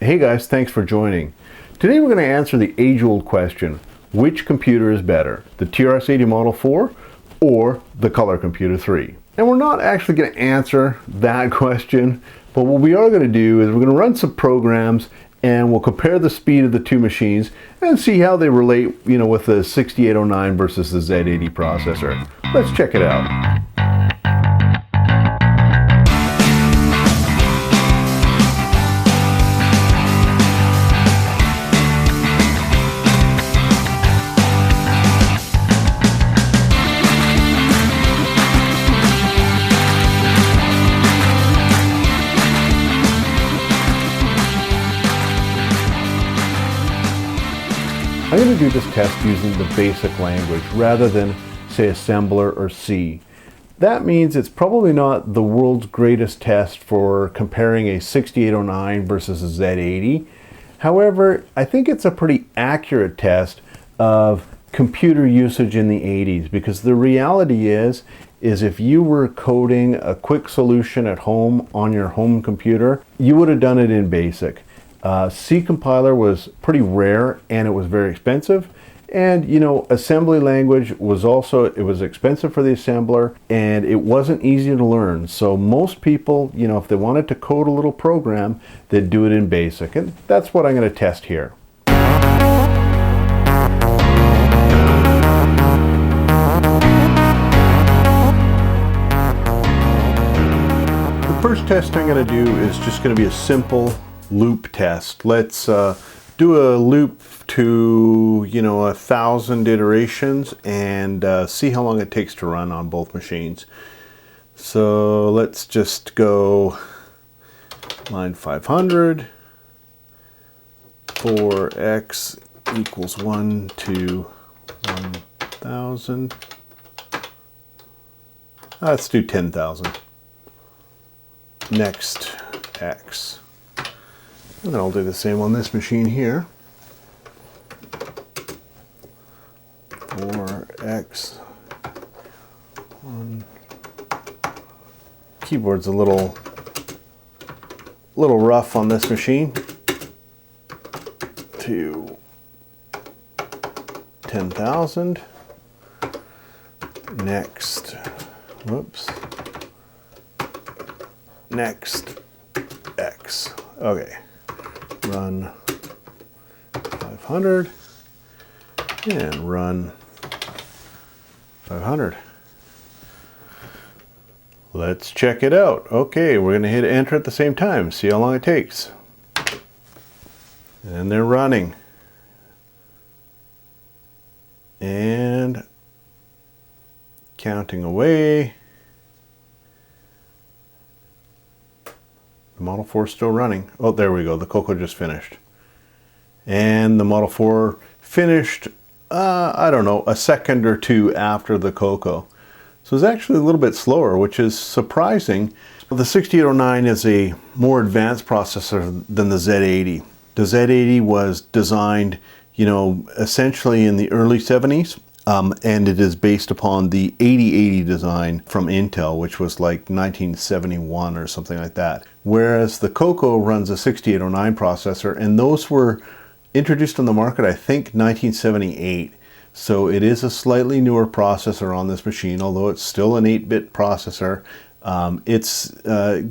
Hey guys, thanks for joining. Today we're going to answer the age-old question, which computer is better, the TRS-80 Model 4 or the Color Computer 3? And we're not actually going to answer that question, but what we are going to do is we're going to run some programs and we'll compare the speed of the two machines and see how they relate, with the 6809 versus the Z80 processor. Let's check it out. I'm going to do this test using the basic language rather than, say, assembler or C. That means it's probably not the world's greatest test for comparing a 6809 versus a Z80. However, I think it's a pretty accurate test of computer usage in the 80s, because the reality is if you were coding a quick solution at home on your home computer, you would have done it in BASIC. C compiler was pretty rare and it was very expensive, and assembly language was expensive for the assembler and it wasn't easy to learn. So most people, if they wanted to code a little program, they'd do it in BASIC, and that's what I'm going to test here. The first test I'm going to do is just going to be a simple loop test. Let's do a loop to 1,000 iterations and see how long it takes to run on both machines. So let's just go line 500 for x equals 1 to 1,000. Let's do 10,000. Next x. And then I'll do the same on this machine here. For x, 1. Keyboard's a little rough on this machine. To 10,000. Next, whoops. Next x. Okay. Run 500 and run 500. Let's check it out. Okay, we're going to hit enter at the same time, see how long it takes. And they're running. And counting away. The Model 4 is still running. Oh, there we go. The Coco just finished. And the Model 4 finished, I don't know, a second or two after the Coco. So it's actually a little bit slower, which is surprising. The 6809 is a more advanced processor than the Z80. The Z80 was designed, essentially in the early 70s. And it is based upon the 8080 design from Intel, which was like 1971 or something like that. Whereas the Coco runs a 6809 processor, and those were introduced on the market, I think, 1978. So it is a slightly newer processor on this machine, although it's still an 8-bit processor. It's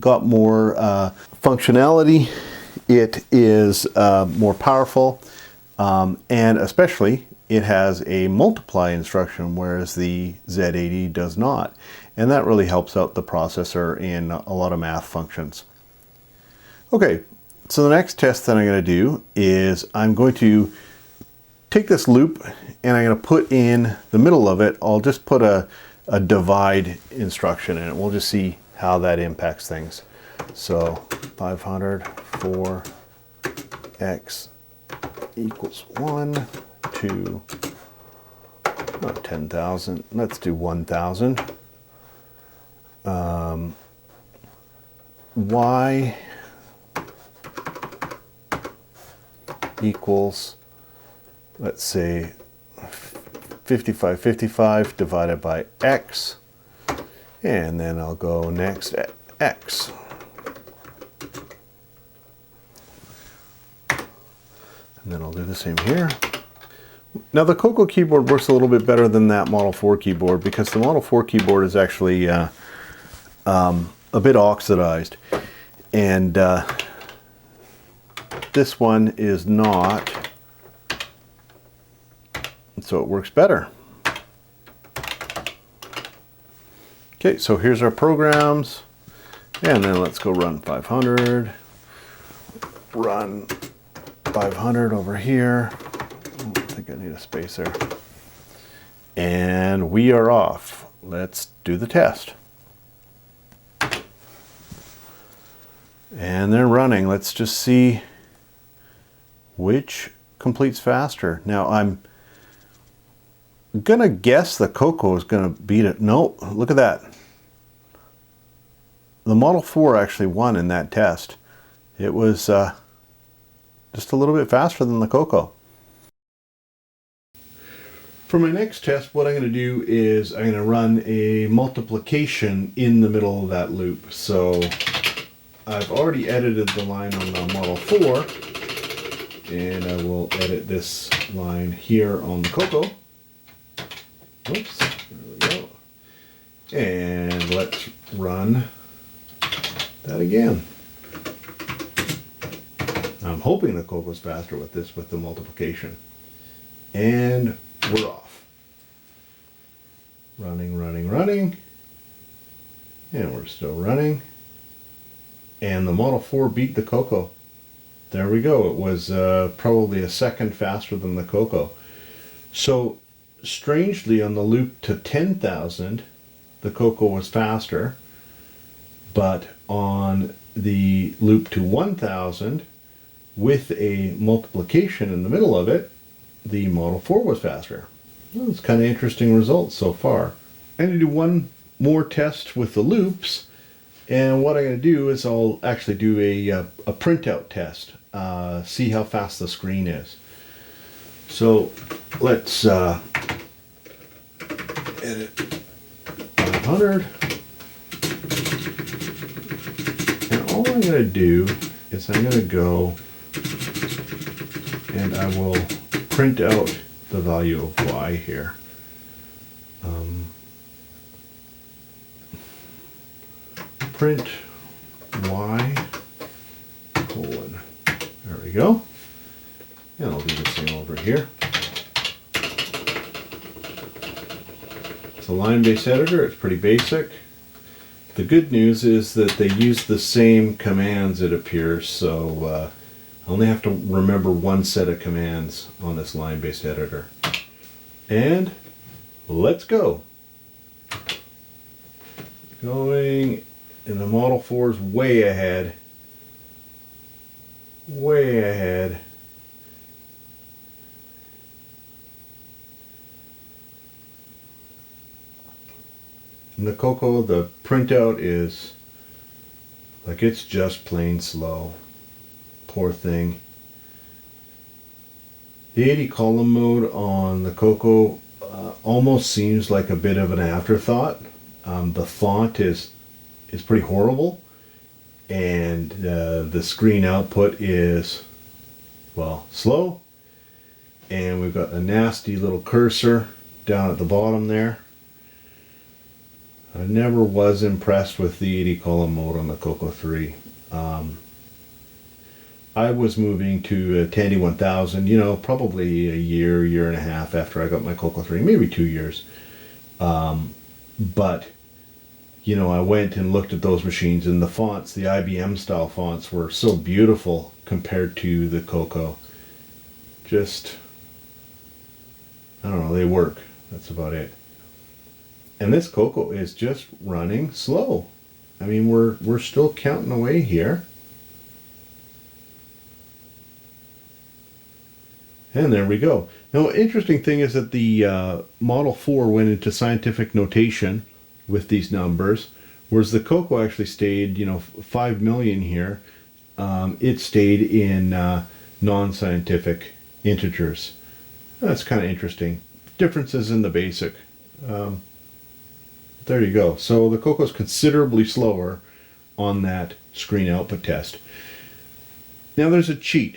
got more functionality. It is more powerful, and especially it has a multiply instruction, whereas the Z80 does not. And that really helps out the processor in a lot of math functions. Okay, so the next test that I'm going to do is I'm going to take this loop and I'm going to put in the middle of it, I'll just put a divide instruction in it. We'll just see how that impacts things. So 500 for x equals 1 to 10,000. Let's do 1,000. Y equals, let's say, 55 divided by x, and then I'll go next at x. And then I'll do the same here. Now the Coco keyboard works a little bit better than that Model 4 keyboard because the Model 4 keyboard is actually a bit oxidized. And this one is not. So it works better. Okay, so here's our programs. And then let's go run 500. Run 500 over here. I think I need a space there. And we are off. Let's do the test. And they're running. Let's just see which completes faster. Now I'm gonna guess the Coco is gonna beat it. No, look at that. The Model 4 actually won in that test. It was just a little bit faster than the Coco. For my next test, what I'm going to do is I'm going to run a multiplication in the middle of that loop. So I've already edited the line on the Model 4, and I will edit this line here on the Coco. Oops, there we go. And let's run that again. I'm hoping the Coco's faster with this, with the multiplication. And we're off. Running, running, running. And we're still running. And the Model 4 beat the Coco. There we go. It was probably a second faster than the Coco. So, strangely, on the loop to 10,000, the Coco was faster. But on the loop to 1,000, with a multiplication in the middle of it, the Model 4 was faster. Well, it's kind of interesting results so far. I'm going to do one more test with the loops, and what I'm going to do is I'll actually do a printout test, see how fast the screen is. So let's edit 500, and all I'm going to do is I'm going to go and I will print out the value of y here. Print y colon. There we go. And I'll do the same over here. It's a line-based editor. It's pretty basic. The good news is that they use the same commands, it appears, so I only have to remember one set of commands on this line-based editor. And let's go. Going, and the Model 4 is way ahead. Way ahead. And the Coco, the printout is like, it's just plain slow. Poor thing. The 80 column mode on the Coco almost seems like a bit of an afterthought. The font is pretty horrible, and the screen output is, well, slow, and we've got a nasty little cursor down at the bottom there. I never was impressed with the 80 column mode on the Coco 3. I was moving to a Tandy 1000, you know, probably a year, year and a half after I got my Coco 3, maybe 2 years. But, you know, I went and looked at those machines, and the fonts, the IBM style fonts, were so beautiful compared to the Coco. Just, I don't know, they work. That's about it. And this Coco is just running slow. I mean, we're still counting away here. And there we go. Now, interesting thing is that the Model 4 went into scientific notation with these numbers, whereas the Coco actually stayed, you know, 5 million here. It stayed in non-scientific integers. That's kind of interesting. Differences in the basic. There you go. So the Coco is considerably slower on that screen output test. Now there's a cheat.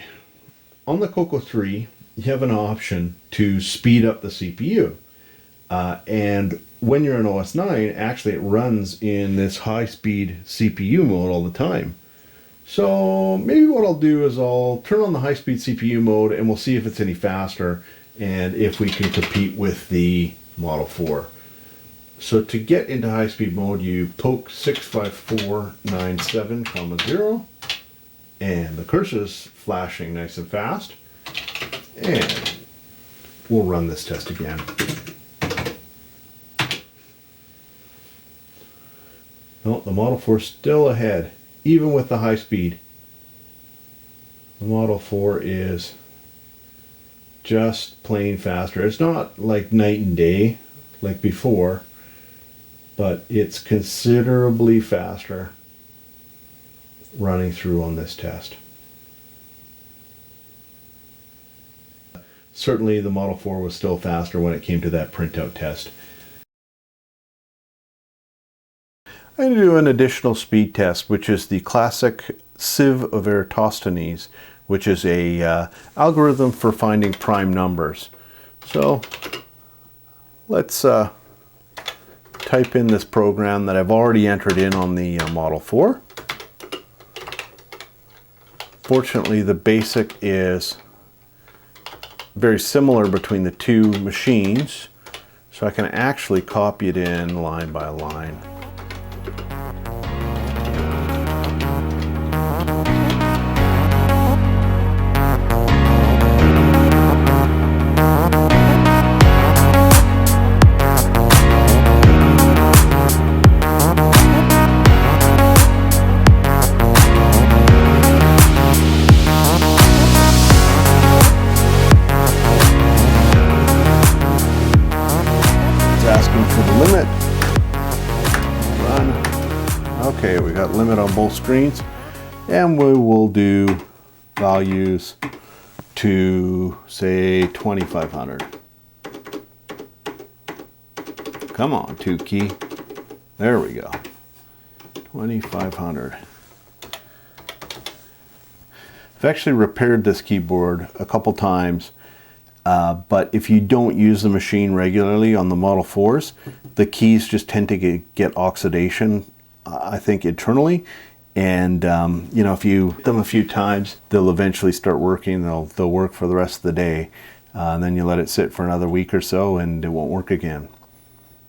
on the Coco 3, you have an option to speed up the CPU. And when you're in OS 9, actually it runs in this high-speed CPU mode all the time. So maybe what I'll do is I'll turn on the high-speed CPU mode and we'll see if it's any faster and if we can compete with the Model 4. So to get into high-speed mode, you poke 65497, 0, and the cursor's flashing nice and fast. And we'll run this test again. No, the Model 4 is still ahead, even with the high speed. The Model 4 is just plain faster. It's not like night and day like before, but it's considerably faster running through on this test. Certainly the Model 4 was still faster when it came to that printout test. I'm going to do an additional speed test, which is the classic Sieve of Eratosthenes, which is a algorithm for finding prime numbers. So let's type in this program that I've already entered in on the Model 4. Fortunately, the basic is very similar between the two machines, so I can actually copy it in line by line. Asking for the limit. Run. Okay, we got limit on both screens, and we will do values to say 2500. Come on, 2 key. There we go. 2500. I've actually repaired this keyboard a couple times. But if you don't use the machine regularly on the Model 4s, the keys just tend to get oxidation, I think, internally. And, you know, if you hit them a few times, they'll eventually start working. They'll work for the rest of the day. And then you let it sit for another week or so and it won't work again.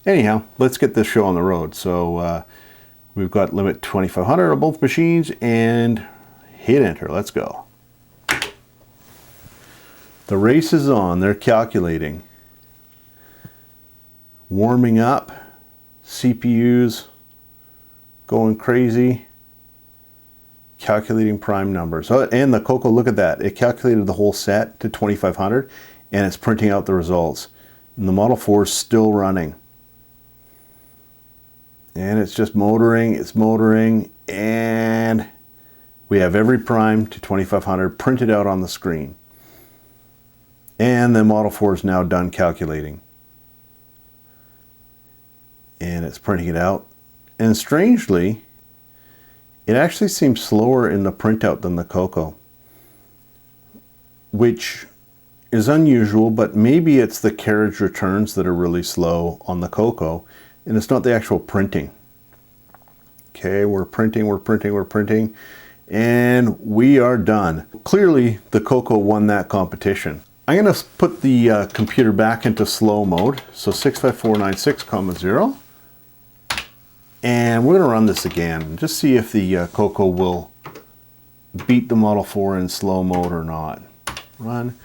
Anyhow, let's get this show on the road. So we've got limit 2500 on both machines and hit enter. Let's go. The race is on. They're calculating. Warming up. CPU's going crazy. Calculating prime numbers. Oh, and the Coco, look at that. It calculated the whole set to 2500 and it's printing out the results. And the Model 4 is still running. And it's just motoring. It's motoring. And we have every prime to 2500 printed out on the screen. And the Model 4 is now done calculating. And it's printing it out. And strangely, it actually seems slower in the printout than the Coco, which is unusual, but maybe it's the carriage returns that are really slow on the Coco, and it's not the actual printing. Okay, we're printing, and we are done. Clearly, the Coco won that competition. I'm going to put the computer back into slow mode, so 65496, 0. And we're going to run this again and just see if the Coco will beat the Model 4 in slow mode or not. Run,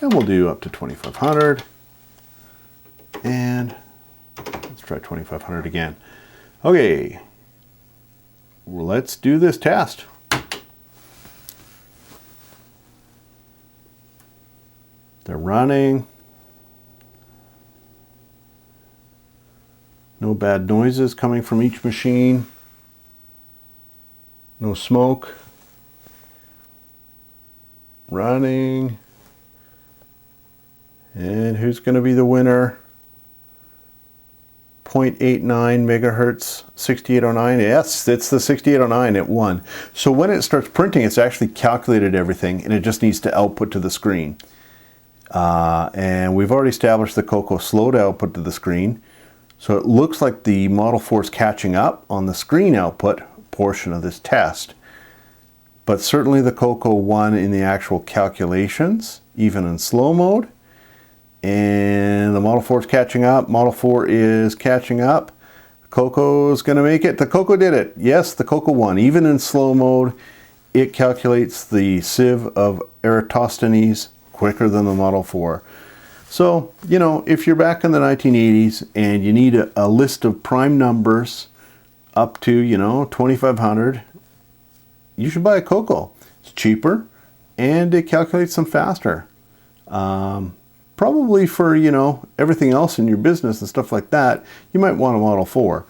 and we'll do up to 2500. And let's try 2500 again. Okay, well, let's do this test. They're running. No bad noises coming from each machine. No smoke. Running. And who's going to be the winner? 0.89 megahertz 6809. Yes, it's the 6809. It won. So when it starts printing, it's actually calculated everything, and it just needs to output to the screen. And we've already established the Coco slow to output to the screen. So it looks like the Model 4 is catching up on the screen output portion of this test. But certainly the Coco won in the actual calculations, even in slow mode. And the Model 4 is catching up. Model 4 is catching up. Coco's going to make it. The Coco did it. Yes, the Coco won. Even in slow mode, it calculates the Sieve of Eratosthenes quicker than the Model 4. So, you know, if you're back in the 1980s and you need a list of prime numbers up to, you know, 2500, you should buy a Coco. It's cheaper and it calculates them faster. Probably for, you know, everything else in your business and stuff like that, you might want a Model 4.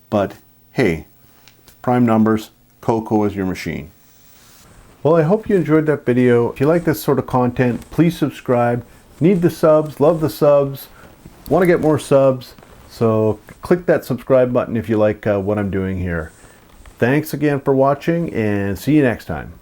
But hey, prime numbers, Coco is your machine. Well, I hope you enjoyed that video. If you like this sort of content, please subscribe. Need the subs, love the subs, want to get more subs. So click that subscribe button if you like what I'm doing here. Thanks again for watching, and see you next time.